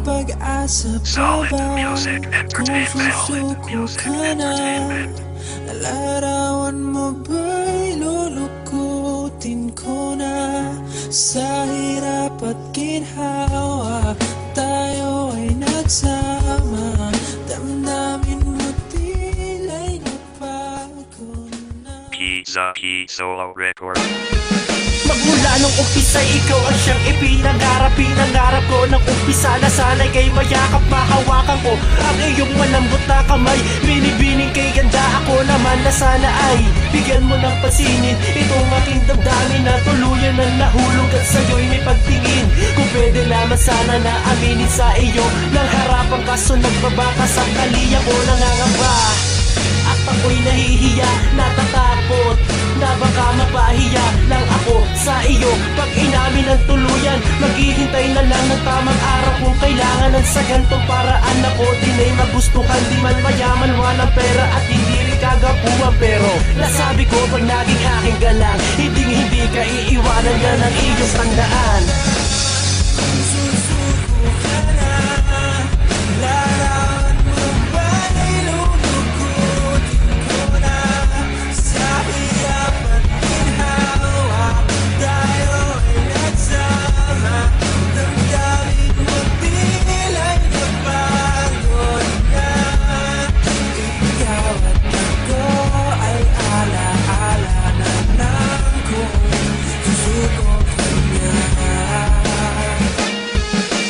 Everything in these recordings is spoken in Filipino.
pag-asa pa ba kung susuko ka na? Nalarawan mo ba'y lulukutin ko na? Sa hirap at ginhawa tayo ay nagsama. Damdamin mo tila'y nabago na. Pizza P Solo Record. Magmula nung umpisa ikaw ang siyang ipinangarap. Pinangarap ko ng umpisa na sana'y kay mayakap mahawakan ko ang iyong malambot na kamay. Binibining kay ganda ako naman na sana ay bigyan mo ng pansinin itong aking damdamin na tuluyan na nahulog at sa'yo'y may pagtingin. Kung pwede naman sana na aminin sa iyo ng harapan kaso nagbabaka sa kaliya ko nangangamba. At ako'y nahihiya, natatakot na baka mapahiya lang ako sa iyo. Pag inamin ng tuluyan, maghihintay na lang ng tamang araw. Kung kailangan ng sa gantong paraan ako din ay magustuhan. Di man mayaman, walang pera at hindi rin kagapuan. Pero nasabi ko pag naging aking galang, hindi ka iiwanan na ng iyong tandaan. Susuko ka na, larawan mo ba'y lulukutin ko na? Sa hirap at ginhawa tayo ay nagsama. Damdamin mo tila'y nabago na. Ikaw at ako ay alaala na lang kung susuko ka na.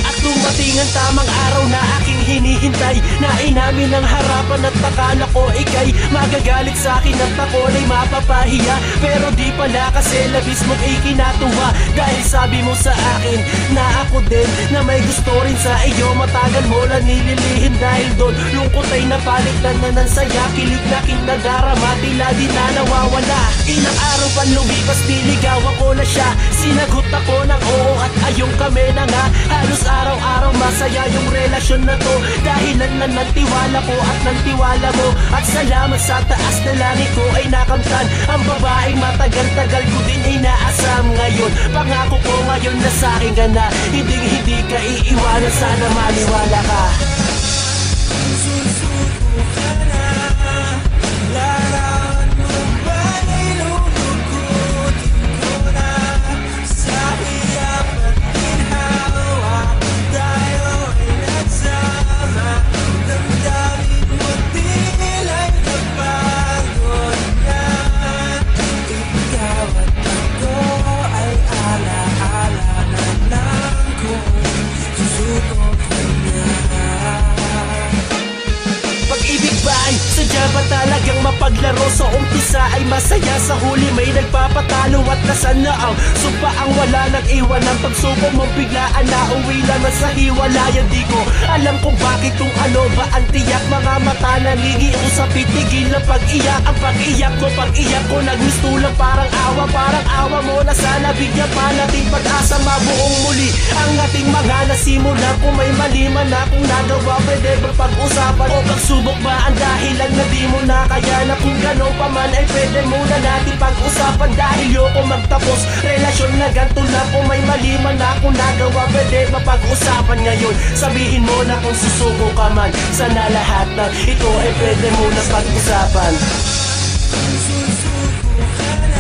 At dumating ang tamang araw na aking hinihintay, na inamin ng harapan at akala ko ika'y magagalit sa akin at ako na'y mapapahiya. Pero di pala kasi labis mong ikinatuwa dahil sabi mo sa akin na ako din na may gusto rin sa iyo. Matagal mo na nililihim dahil doon lungkot ay napalitan na ng saya. Kilig na kinadarama tila di na nawawala. Ilang araw pa lumipas niligawan ko na siya. Sinagot ako ng oo at ayong kami na nga. Halos araw-araw masaya yung relasyon na to, dahilan na ng tiwala ko at ng tiwala mo. At salamat sa taas na langit ko ay nakamtan ang babaeng matagal-tagal ko din inaasam. Ngayon pangako ko ngayon na sa'kin ka na, hindi ka iiwanan, sana maniwala ka. Susuko ka na, larawan mo ba'y lulukutin ko na? Sa hirap at ginhawa tayo ay nagsama. Damdamin mo tila'y nabago na. Ikaw at ako ay alaala na lang kung susuko ka na. Pag-ibig ba ay sadya ba talagang mapaglaro? Sa umpisa ay masaya, sa huli may nagpapatalo. At nasan na ang sumpa ang wala nang iwan? Ang pagsuko mong biglaan na uwi naman sa hiwalayan. Di ko alam kung bakit, kung ano ba ang tiyak. Mga mata naligiiw sa pitigil ng pag-iyak. Ang pag-iyak ko nagmistulang parang awa mo na sana bigyan pa natin pag-asa. Mabuong muli ang ating mga nasimula. Kung may mali man akong nagawa, pwede ba pag-usapan o pagsubok ba ang dahilan na di mo na kaya? Na kung gano'n pa man ay pwede muna natin pag-usapan. Dahil yoko magtapos relasyon na ganito na. Kung may mali man akong nagawa, pwede ba pag-usapan ngayon? Sabihin mo na kung susuko ka man, sana lahat na ito ay pwede muna pag-usapan. Susuko ka na,